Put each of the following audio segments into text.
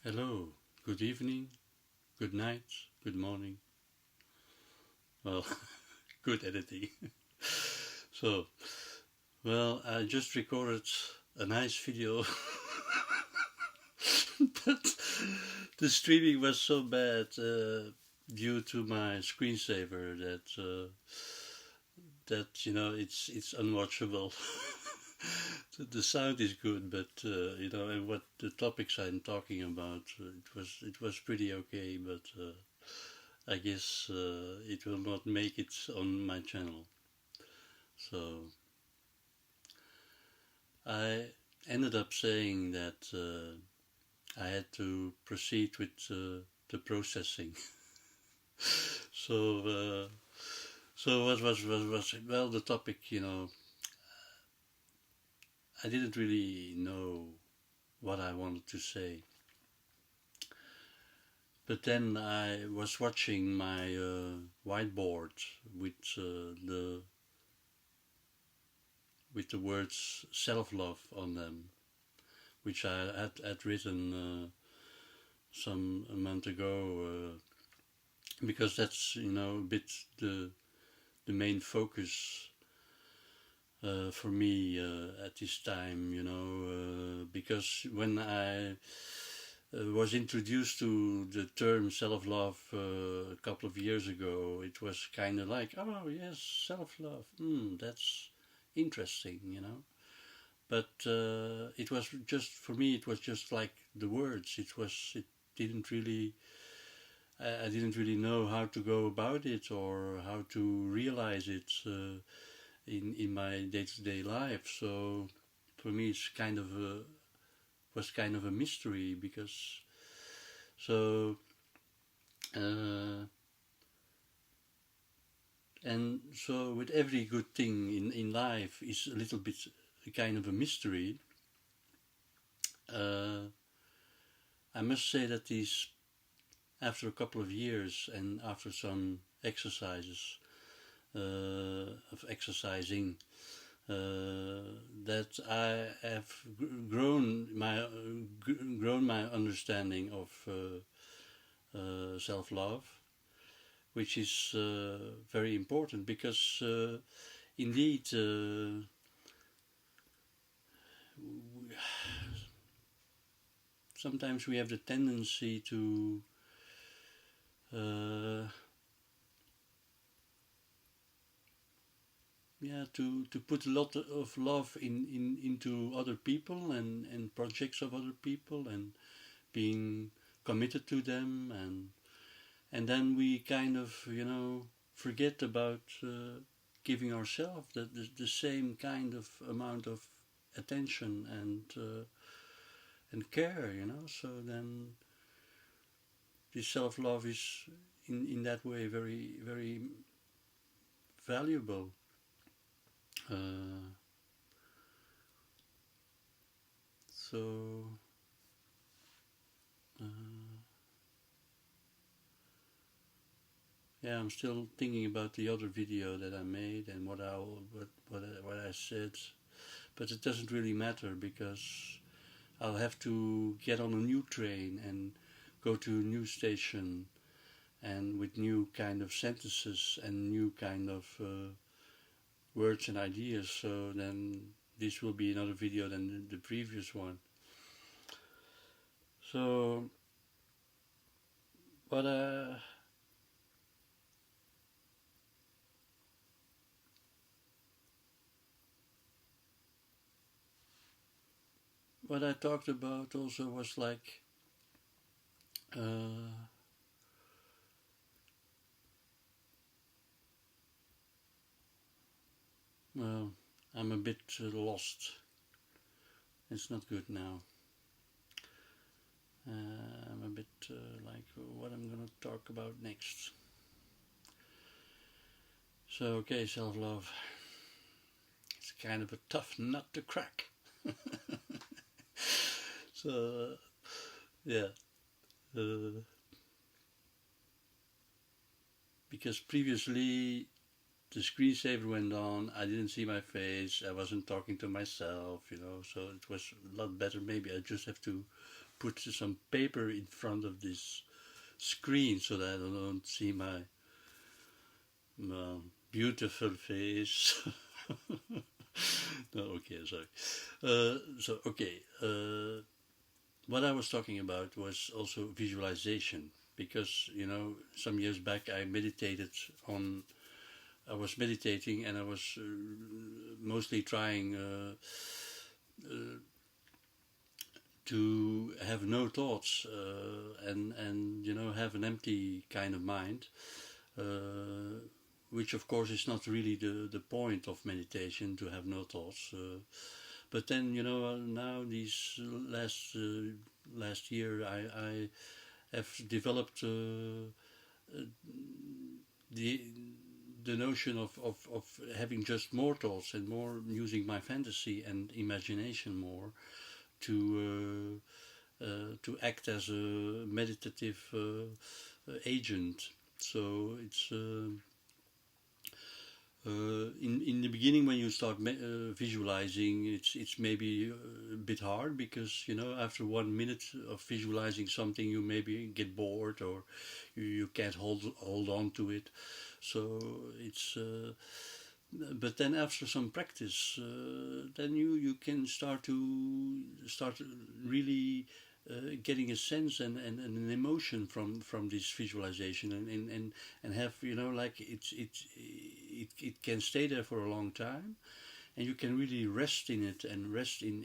Hello, good evening, good night, good morning. Well, good editing. So, well, I just recorded a nice video, but the streaming was so bad due to my screensaver that it's unwatchable. The sound is good, but and what the topics I'm talking about, it was pretty okay, but. I guess it will not make it on my channel. So I ended up saying that I had to proceed with the processing. So what was well the topic? I didn't really know what I wanted to say. But then I was watching my whiteboard with the with the words self-love on them, which I had written some a month ago, because that's a bit the main focus for me at this time. Because when I was introduced to the term self-love a couple of years ago, it was kind of like, oh yes, self-love, that's interesting. But it was just for me. It was just like the words. It didn't really. I didn't really know how to go about it or how to realize it in my day-to-day life. So for me, it's kind of a was kind of a mystery because so and so with every good thing in life is a little bit kind of a mystery. Uh, I must say that these after a couple of years and after some exercises of exercising, that I have grown my understanding of self-love, which is very important because indeed sometimes we have the tendency to uh, to put a lot of love into other people and projects of other people and being committed to them, and then we kind of forget about giving ourselves the same kind of amount of attention and care, so then this self-love is in that way very very valuable. uh, so uh, yeah, I'm still thinking about the other video that I made and what I said, but it doesn't really matter because I'll have to get on a new train and go to a new station and with new kind of sentences and new kind of words and ideas. So then this will be another video than the previous one. So what what I talked about also was like uh, well, I'm a bit lost. It's not good now. I'm a bit like what I'm gonna talk about next. So okay, self-love. It's kind of a tough nut to crack. So yeah, uh, because previously the screensaver went on, I didn't see my face, I wasn't talking to myself, so it was a lot better. Maybe I just have to put some paper in front of this screen so that I don't see my beautiful face. No, okay, sorry. What I was talking about was also visualization, because some years back I was meditating, and I was mostly trying to have no thoughts, and have an empty kind of mind, which of course is not really the point of meditation, to have no thoughts. But then now these last year I have developed the notion of having just more thoughts, and more using my fantasy and imagination more to act as a meditative agent. So it's in the beginning, when you start visualizing, it's maybe a bit hard, because after 1 minute of visualizing something, you maybe get bored, or you can't hold on to it. So it's but then after some practice, then you can start really getting a sense and an emotion from this visualization, and have like it can stay there for a long time, and you can really rest in it, and rest in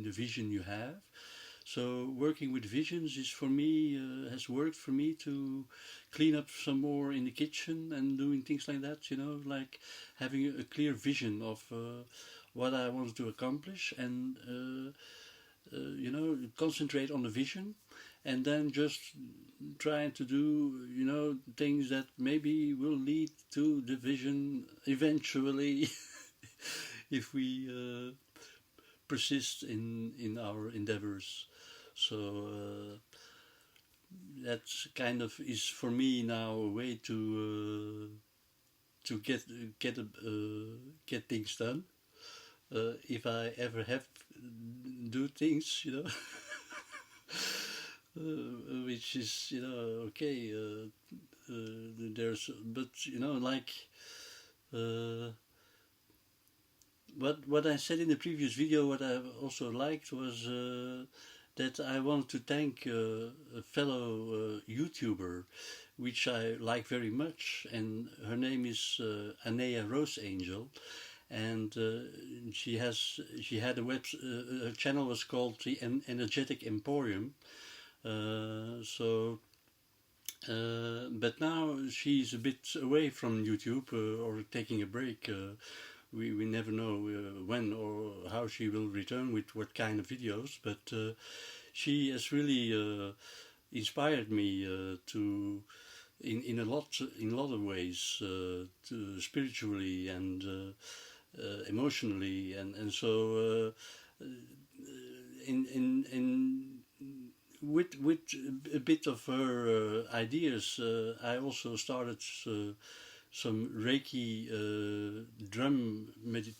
the vision you have. So working with visions is for me has worked for me to clean up some more in the kitchen and doing things like that. Like having a clear vision of what I want to accomplish, and concentrate on the vision, and then just trying to do things that maybe will lead to the vision eventually, if we persist in our endeavors. So that kind of is for me now a way to get things done. If I ever have do things, which is okay. There's, but like what I said in the previous video, what I also liked was that I wanted to thank a fellow YouTuber, which I like very much, and her name is Anaya Roseangel, and she had a her channel was called the Energetic Emporium. But now she's a bit away from YouTube, or taking a break. We never know when or how she will return with what kind of videos, but she has really inspired me to in a lot of ways, to spiritually and emotionally, and so in with a bit of her ideas, I also started some Reiki drum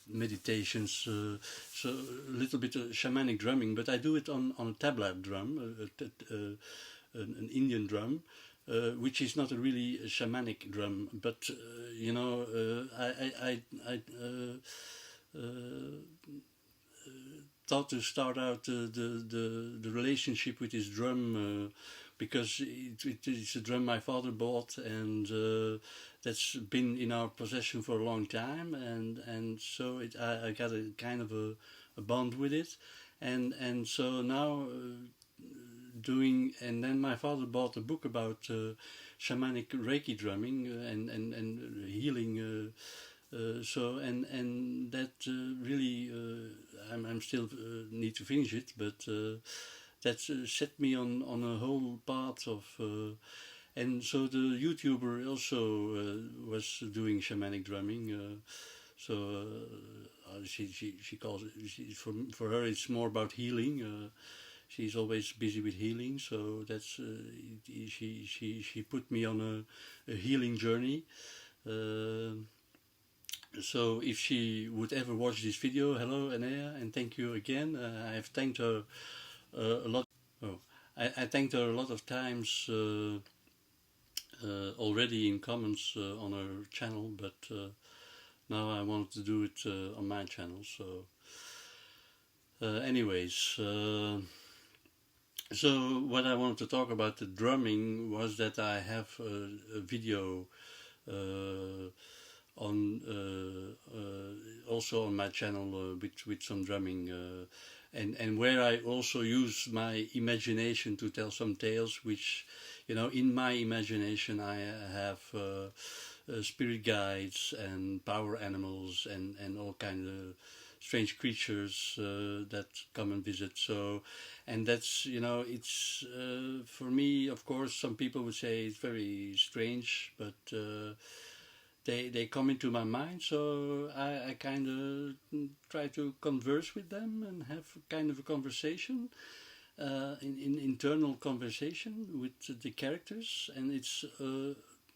meditations, so a little bit of shamanic drumming, but I do it on a tabla drum, an Indian drum, which is not a really shamanic drum, but I thought to start out the relationship with this drum, because it is a drum my father bought, and that's been in our possession for a long time, and so I got a kind of a bond with it, and so now and then my father bought a book about shamanic Reiki drumming and healing. So and that really I'm still need to finish it, but that set me on a whole path of and so the YouTuber also was doing shamanic drumming. So she calls it, for her it's more about healing. She's always busy with healing, so that's she put me on a healing journey. So if she would ever watch this video, hello Anaya, and thank you again. I have thanked her a lot. Oh, I think there are a lot of times already in comments on her channel, but now I wanted to do it on my channel. So, anyways, so what I wanted to talk about the drumming was that I have a video on also on my channel with some drumming. And where I also use my imagination to tell some tales, which, you know, in my imagination I have spirit guides and power animals and all kind of strange creatures that come and visit. So, and that's, you know, it's for me, of course, some people would say it's very strange, but they come into my mind, so I kind of try to converse with them and have kind of a conversation, in internal conversation with the characters, and it's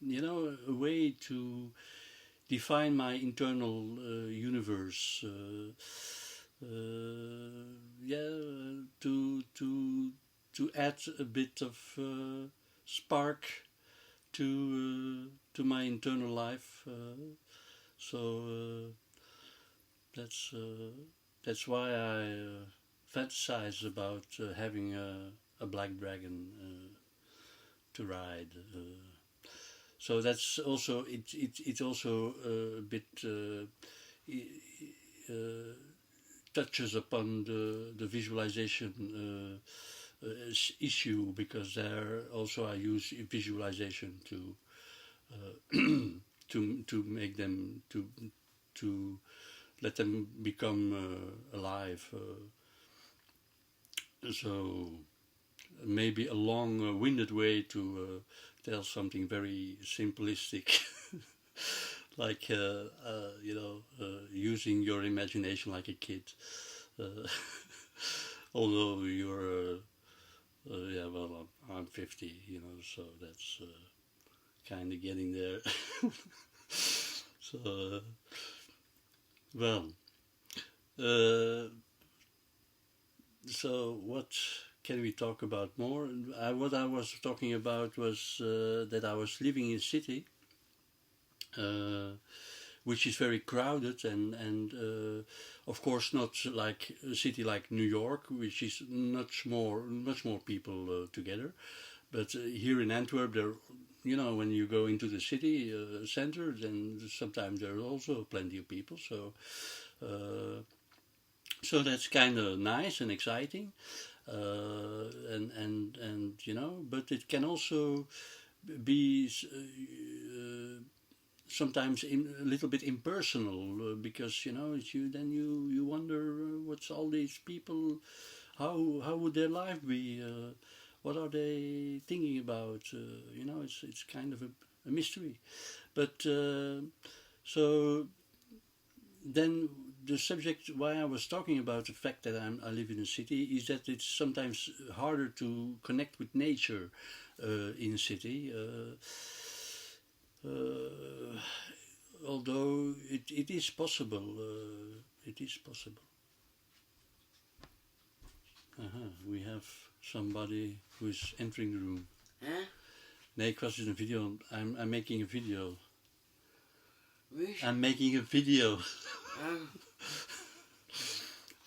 you know, a way to define my internal universe. Yeah, to add a bit of spark to my internal life. So that's why I fantasize about having a black dragon to ride. So that's also it also a bit touches upon the visualization issue, because there also I use visualization to to make them to let them become alive. So maybe a long-winded way to tell something very simplistic, like you know, using your imagination like a kid. Although you're yeah, well, I'm 50, you know, so that's kind of getting there. So, well, so what can we talk about more? What I was talking about was that I was living in a city, which is very crowded and of course not like a city like New York, which is much more people together. But here in Antwerp, there, you know, when you go into the city center, then sometimes there are also plenty of people. So so that's kind of nice and exciting, and you know, but it can also be sometimes a little bit impersonal, because, you know, you wonder what's all these people, how would their life be, what are they thinking about, you know, it's kind of a mystery. But so then the subject why I was talking about the fact that I live in a city is that it's sometimes harder to connect with nature in a city. Although it is possible, it is possible. We have somebody who's entering the room. Huh? Nee, ik was dus een video. I'm making a video. Wie? I'm making a video.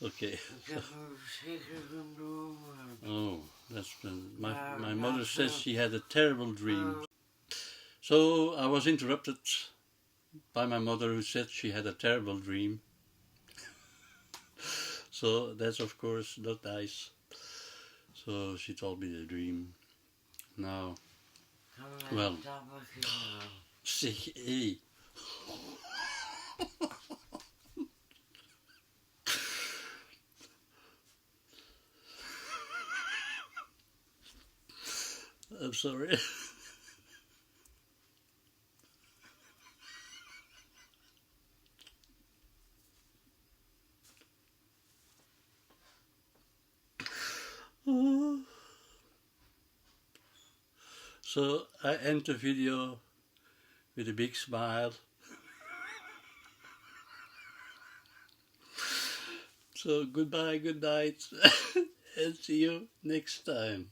Okay. Ik heb een verschrikkelijke droom gehad. Oh, that's my mother says she had a terrible dream. So I was interrupted by my mother, who said she had a terrible dream. So that's of course not nice. So she told me the dream. Now, well, zeg, hey. I'm sorry. So I end the video with a big smile. So goodbye, good night, and see you next time.